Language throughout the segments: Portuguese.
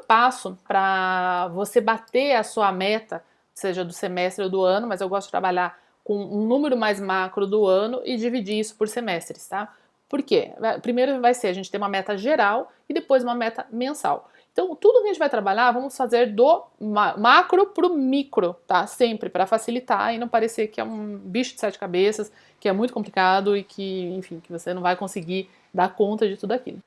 passo para você bater a sua meta, seja do semestre ou do ano, mas eu gosto de trabalhar com um número mais macro do ano e dividir isso por semestres, tá? Por quê? Primeiro vai ser a gente ter uma meta geral e depois uma meta mensal. Então, tudo que a gente vai trabalhar, vamos fazer do macro para o micro, tá? Sempre, para facilitar e não parecer que é um bicho de sete cabeças, que é muito complicado e que, enfim, que você não vai conseguir dar conta de tudo aquilo.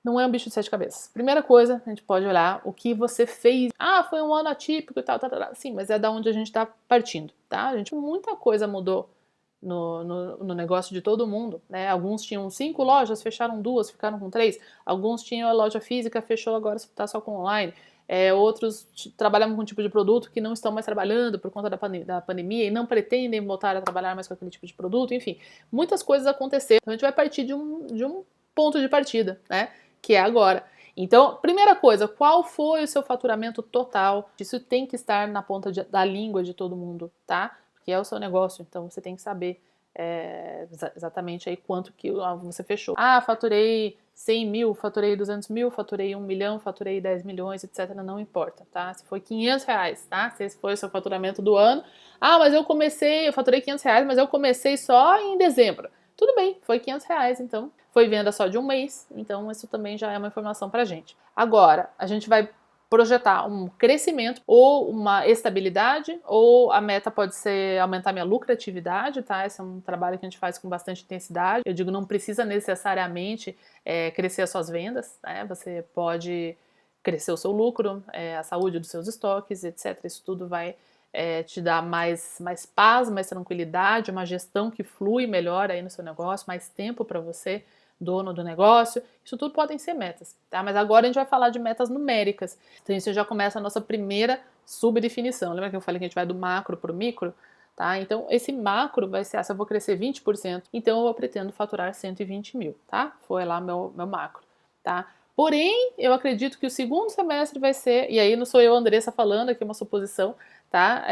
Não é um bicho de sete cabeças. Primeira coisa, a gente pode olhar o que você fez. Ah, foi um ano atípico e tal, tal, tal. Sim, mas é da onde a gente está partindo, tá? Muita coisa mudou no negócio de todo mundo, né? Alguns tinham 5 lojas, fecharam 2, ficaram com 3. Alguns tinham a loja física, fechou, agora está só com online. Outros trabalhavam com um tipo de produto que não estão mais trabalhando por conta da pandemia e não pretendem voltar a trabalhar mais com aquele tipo de produto. Enfim, muitas coisas aconteceram. Então a gente vai partir de um ponto de partida, né? Que é agora. Então, primeira coisa, qual foi o seu faturamento total? Isso tem que estar na ponta da língua de todo mundo, tá? Porque é o seu negócio, então você tem que saber exatamente aí quanto que você fechou. Ah, faturei 100 mil, faturei 200 mil, faturei 1 milhão, faturei 10 milhões, etc. Não importa, tá? Se foi 500 reais, tá? Se esse foi o seu faturamento do ano. Ah, mas eu faturei 500 reais, mas eu comecei só em dezembro. Tudo bem, foi 500 reais, então foi venda só de um mês, então isso também já é uma informação pra gente. Agora, a gente vai projetar um crescimento ou uma estabilidade, ou a meta pode ser aumentar minha lucratividade, tá? Esse é um trabalho que a gente faz com bastante intensidade. Eu digo, não precisa necessariamente crescer as suas vendas, né? Você pode crescer o seu lucro, a saúde dos seus estoques, etc. Isso tudo vai te dar mais paz, mais tranquilidade, uma gestão que flui melhor aí no seu negócio, mais tempo para você, dono do negócio. Isso tudo podem ser metas, tá? Mas agora a gente vai falar de metas numéricas. Então isso já começa a nossa primeira subdefinição. Lembra que eu falei que a gente vai do macro para o micro? Tá? Então esse macro vai ser, se eu vou crescer 20%, então eu pretendo faturar 120 mil, tá? Foi lá meu macro, tá? Porém, eu acredito que o segundo semestre vai ser, e aí não sou eu, Andressa, falando, aqui é uma suposição, tá?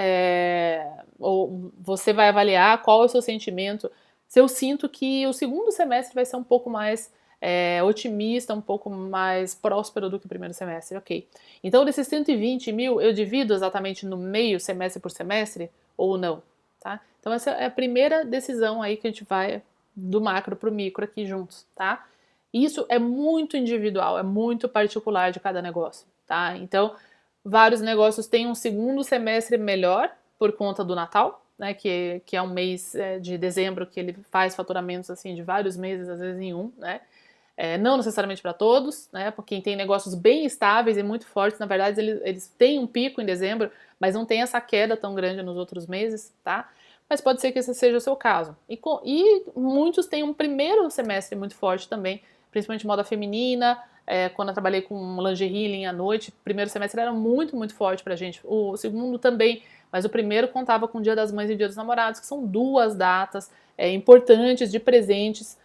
Ou você vai avaliar qual é o seu sentimento. Se eu sinto que o segundo semestre vai ser um pouco mais otimista, um pouco mais próspero do que o primeiro semestre, ok. Então, desses 120 mil, eu divido exatamente no meio, semestre por semestre, ou não, tá? Então, essa é a primeira decisão aí que a gente vai do macro para o micro aqui juntos, tá? Isso é muito individual, é muito particular de cada negócio, tá? Então, vários negócios têm um segundo semestre melhor por conta do Natal, né? Que é um mês de dezembro que ele faz faturamentos assim de vários meses, às vezes em um, né? Não necessariamente para todos, né? Porque quem tem negócios bem estáveis e muito fortes, na verdade, eles têm um pico em dezembro, mas não tem essa queda tão grande nos outros meses, tá? Mas pode ser que esse seja o seu caso. E muitos têm um primeiro semestre muito forte também, principalmente moda feminina. Quando eu trabalhei com lingerie, linha à noite, o primeiro semestre era muito, muito forte pra gente. O segundo também, mas o primeiro contava com o Dia das Mães e o Dia dos Namorados, que são duas datas importantes de presentes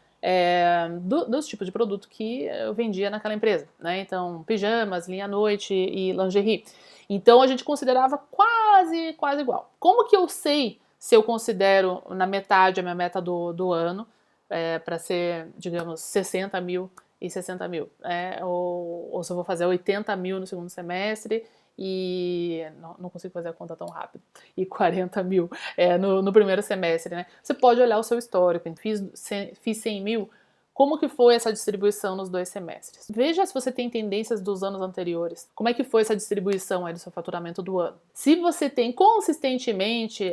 dos tipos de produto que eu vendia naquela empresa, né? Então, pijamas, linha à noite e lingerie. Então, a gente considerava quase igual. Como que eu sei se eu considero na metade a minha meta do ano, para ser, digamos, 60 mil e 60 mil, ou se eu vou fazer 80 mil no segundo semestre e não consigo fazer a conta tão rápido, e 40 mil no primeiro semestre, né? Você pode olhar o seu histórico, fiz 100 mil, como que foi essa distribuição nos 2 semestres? Veja se você tem tendências dos anos anteriores. Como é que foi essa distribuição aí do seu faturamento do ano? Se você tem consistentemente,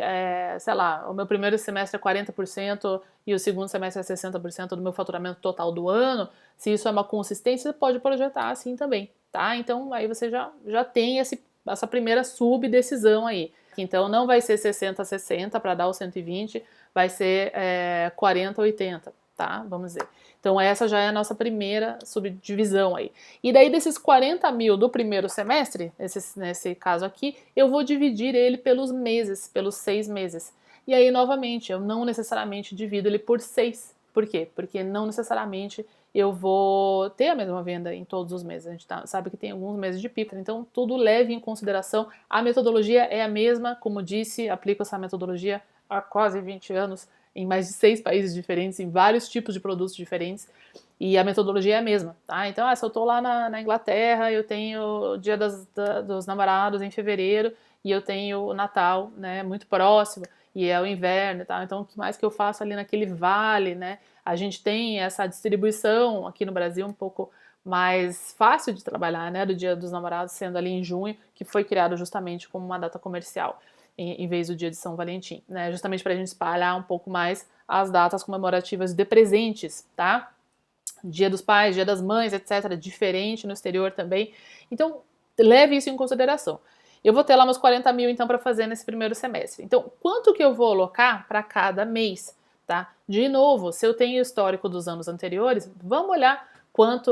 sei lá, o meu primeiro semestre é 40% e o segundo semestre é 60% do meu faturamento total do ano, se isso é uma consistência, você pode projetar assim também, tá? Então aí você já tem essa primeira subdecisão aí. Então não vai ser 60-60 para dar o 120, vai ser 40-80, tá? Vamos dizer. Então essa já é a nossa primeira subdivisão aí. E daí desses 40 mil do primeiro semestre, nesse caso aqui, eu vou dividir ele pelos meses, pelos 6 meses. E aí, novamente, eu não necessariamente divido ele por 6. Por quê? Porque não necessariamente eu vou ter a mesma venda em todos os meses. A gente sabe que tem alguns meses de pico, então tudo leve em consideração. A metodologia é a mesma, como disse, aplico essa metodologia há quase 20 anos, em mais de 6 países diferentes, em vários tipos de produtos diferentes. E a metodologia é a mesma, tá? Então, se eu tô lá na Inglaterra, eu tenho o Dia dos Namorados em fevereiro e eu tenho o Natal, né, muito próximo, e é o inverno, tá? Então, o que mais que eu faço ali naquele vale, né? A gente tem essa distribuição aqui no Brasil um pouco mais fácil de trabalhar, né, do Dia dos Namorados sendo ali em junho, que foi criado justamente como uma data comercial, em vez do Dia de São Valentim, né, justamente para a gente espalhar um pouco mais as datas comemorativas de presentes, tá? Dia dos Pais, Dia das Mães, etc., diferente no exterior também. Então, leve isso em consideração. Eu vou ter lá meus 40 mil, então, para fazer nesse primeiro semestre. Então, quanto que eu vou alocar para cada mês, tá? De novo, se eu tenho histórico dos anos anteriores, vamos olhar quanto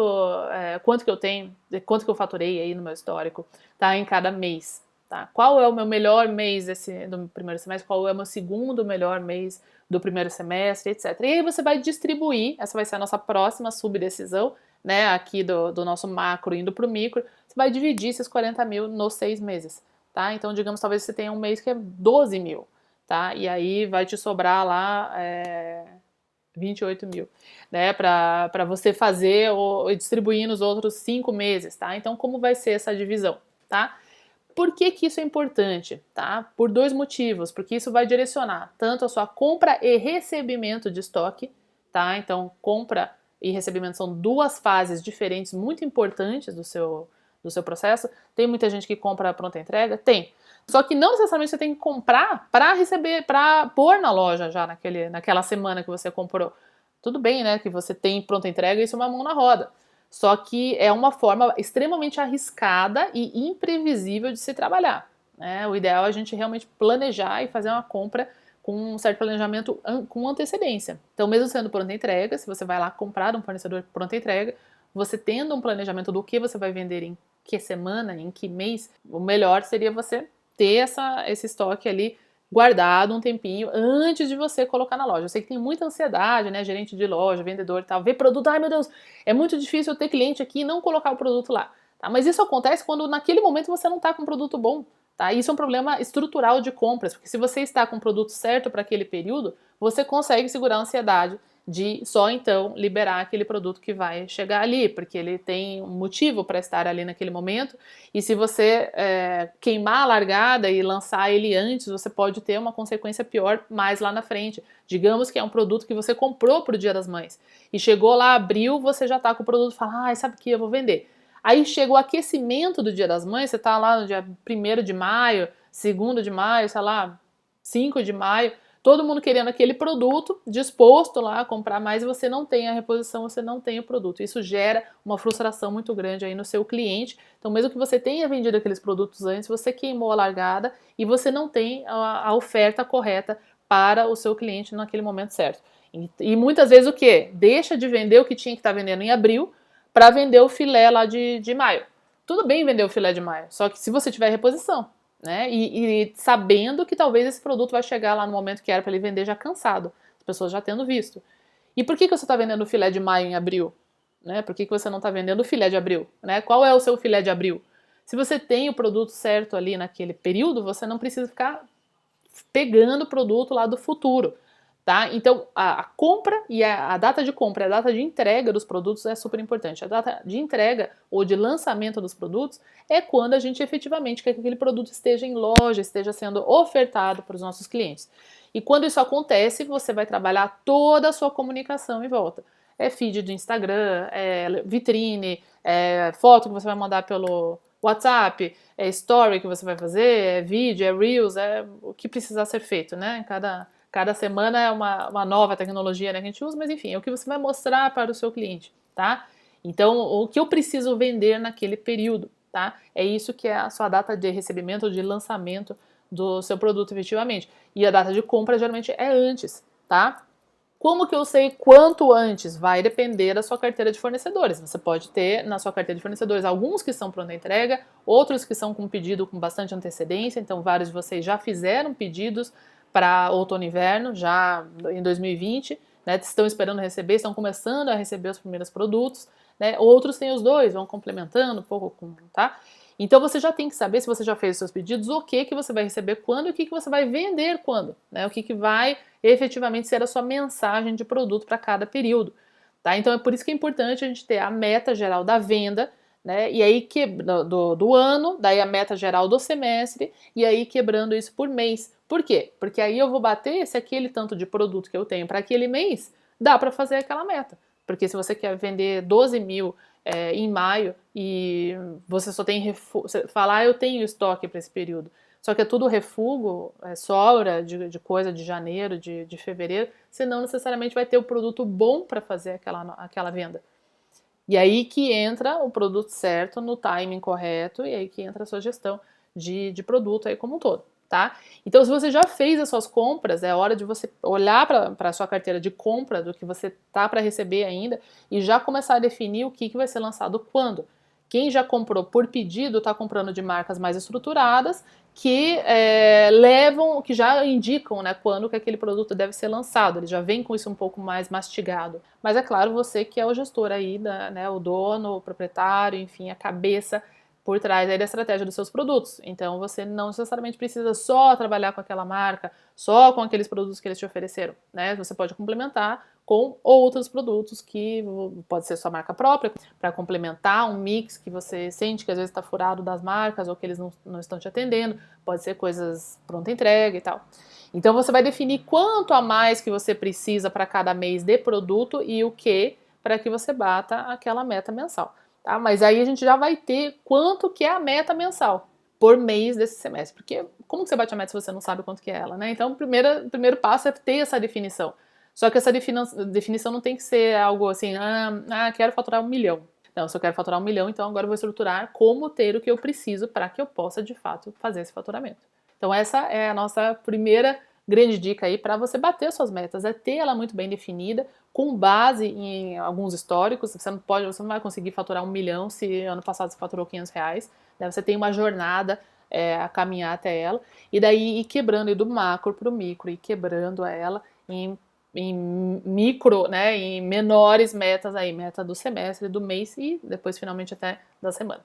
que eu tenho, quanto que eu faturei aí no meu histórico, tá? Em cada mês, tá? Qual é o meu melhor mês do primeiro semestre? Qual é o meu segundo melhor mês do primeiro semestre, etc. E aí você vai distribuir, essa vai ser a nossa próxima subdecisão, né? Aqui do nosso macro indo para o micro, você vai dividir esses 40 mil nos 6 meses, tá? Então, digamos, talvez você tenha um mês que é 12 mil, tá? E aí vai te sobrar lá 28 mil, né, para você fazer ou distribuir nos outros 5 meses, tá? Então, como vai ser essa divisão, tá? Por que que isso é importante, tá? Por 2 motivos, porque isso vai direcionar tanto a sua compra e recebimento de estoque, tá? Então, compra e recebimento são 2 fases diferentes muito importantes do seu processo. Tem muita gente que compra pronta entrega? Tem. Só que não necessariamente você tem que comprar para receber, para pôr na loja já naquela semana que você comprou. Tudo bem, né, que você tem pronta entrega e isso é uma mão na roda. Só que é uma forma extremamente arriscada e imprevisível de se trabalhar, né? O ideal é a gente realmente planejar e fazer uma compra com um certo planejamento com antecedência. Então, mesmo sendo pronta entrega, se você vai lá comprar um fornecedor pronta entrega, você tendo um planejamento do que você vai vender em que semana, em que mês, o melhor seria você ter esse estoque ali guardado um tempinho antes de você colocar na loja. Eu sei que tem muita ansiedade, né? Gerente de loja, vendedor e tal, ver produto, ai meu Deus, é muito difícil eu ter cliente aqui e não colocar o produto lá. Tá? Mas isso acontece quando naquele momento você não está com um produto bom. Tá? Isso é um problema estrutural de compras, porque se você está com o produto certo para aquele período, você consegue segurar a ansiedade de só então liberar aquele produto que vai chegar ali, porque ele tem um motivo para estar ali naquele momento, e se você queimar a largada e lançar ele antes, você pode ter uma consequência pior mais lá na frente. Digamos que é um produto que você comprou para o Dia das Mães, e chegou lá, abril, você já está com o produto e fala, sabe o que, eu vou vender. Aí chega o aquecimento do Dia das Mães, você está lá no dia 1º de maio, 2º de maio, sei lá, 5 de maio, todo mundo querendo aquele produto, disposto lá a comprar mais, e você não tem a reposição, você não tem o produto. Isso gera uma frustração muito grande aí no seu cliente. Então, mesmo que você tenha vendido aqueles produtos antes, você queimou a largada e você não tem a oferta correta para o seu cliente naquele momento certo. E muitas vezes o quê? Deixa de vender o que tinha que estar vendendo em abril para vender o filé lá de maio. Tudo bem vender o filé de maio, só que se você tiver reposição, né? E sabendo que talvez esse produto vai chegar lá no momento que era para ele vender já cansado, as pessoas já tendo visto. E por que você está vendendo o filé de maio em abril? Né? Por que você não está vendendo o filé de abril? Né? Qual é o seu filé de abril? Se você tem o produto certo ali naquele período, você não precisa ficar pegando o produto lá do futuro. Tá? Então, a compra e a data de compra e a data de entrega dos produtos é super importante. A data de entrega ou de lançamento dos produtos é quando a gente efetivamente quer que aquele produto esteja em loja, esteja sendo ofertado para os nossos clientes. E quando isso acontece, você vai trabalhar toda a sua comunicação em volta. É feed do Instagram, é vitrine, é foto que você vai mandar pelo WhatsApp, é story que você vai fazer, é vídeo, é Reels, é o que precisar ser feito, né? Cada semana é uma nova tecnologia, né, que a gente usa, mas enfim, é o que você vai mostrar para o seu cliente, tá? Então, o que eu preciso vender naquele período, tá? É isso que é a sua data de recebimento ou de lançamento do seu produto, efetivamente. E a data de compra, geralmente, é antes, tá? Como que eu sei quanto antes? Vai depender da sua carteira de fornecedores. Você pode ter na sua carteira de fornecedores alguns que são pronta entrega, outros que são com pedido com bastante antecedência, então vários de vocês já fizeram pedidos para outono e inverno, já em 2020, né, estão esperando receber, estão começando a receber os primeiros produtos, né, outros têm os dois, vão complementando um pouco, tá? Então você já tem que saber, se você já fez os seus pedidos, o que você vai receber quando e o que você vai vender quando, né, o que vai efetivamente ser a sua mensagem de produto para cada período. tá? Então é por isso que é importante a gente ter a meta geral da venda, né? E aí do ano, daí a meta geral do semestre, e aí quebrando isso por mês. Por quê? Porque aí eu vou bater se aquele tanto de produto que eu tenho para aquele mês dá para fazer aquela meta. Porque se você quer vender 12 mil em maio e você só tem falar, eu tenho estoque para esse período. Só que é tudo refugo, sobra de coisa de janeiro, de fevereiro, você não necessariamente vai ter o produto bom para fazer aquela venda. E aí que entra o produto certo, no timing correto, e aí que entra a sua gestão de produto aí como um todo, tá? Então, se você já fez as suas compras, é hora de você olhar para a sua carteira de compra, do que você tá para receber ainda, e já começar a definir o que vai ser lançado quando. Quem já comprou por pedido está comprando de marcas mais estruturadas, que levam, que já indicam, né, quando que aquele produto deve ser lançado. Ele já vem com isso um pouco mais mastigado. Mas é claro, você que é o gestor aí, né, o dono, o proprietário, enfim, a cabeça por trás aí da estratégia dos seus produtos. Então você não necessariamente precisa só trabalhar com aquela marca, só com aqueles produtos que eles te ofereceram, né? Você pode complementar com outros produtos que pode ser sua marca própria, para complementar um mix que você sente que às vezes está furado das marcas ou que eles não estão te atendendo, pode ser coisas pronta entrega e tal. Então você vai definir quanto a mais que você precisa para cada mês de produto e o que para que você bata aquela meta mensal. Tá? Mas aí a gente já vai ter quanto que é a meta mensal por mês desse semestre. Porque como que você bate a meta se você não sabe quanto que é ela, né? Então o primeiro passo é ter essa definição. Só que essa definição não tem que ser algo assim, quero faturar 1 milhão. Não, se eu quero faturar 1 milhão, então agora eu vou estruturar como ter o que eu preciso para que eu possa, de fato, fazer esse faturamento. Então essa é a nossa primeira grande dica aí para você bater suas metas, é ter ela muito bem definida, com base em alguns históricos. Você não vai conseguir faturar 1 milhão se ano passado você faturou R$ 500, né? Você tem uma jornada a caminhar até ela, e daí ir quebrando do macro para o micro, e quebrando ela em micro, né, em menores metas aí, meta do semestre, do mês e depois finalmente até da semana.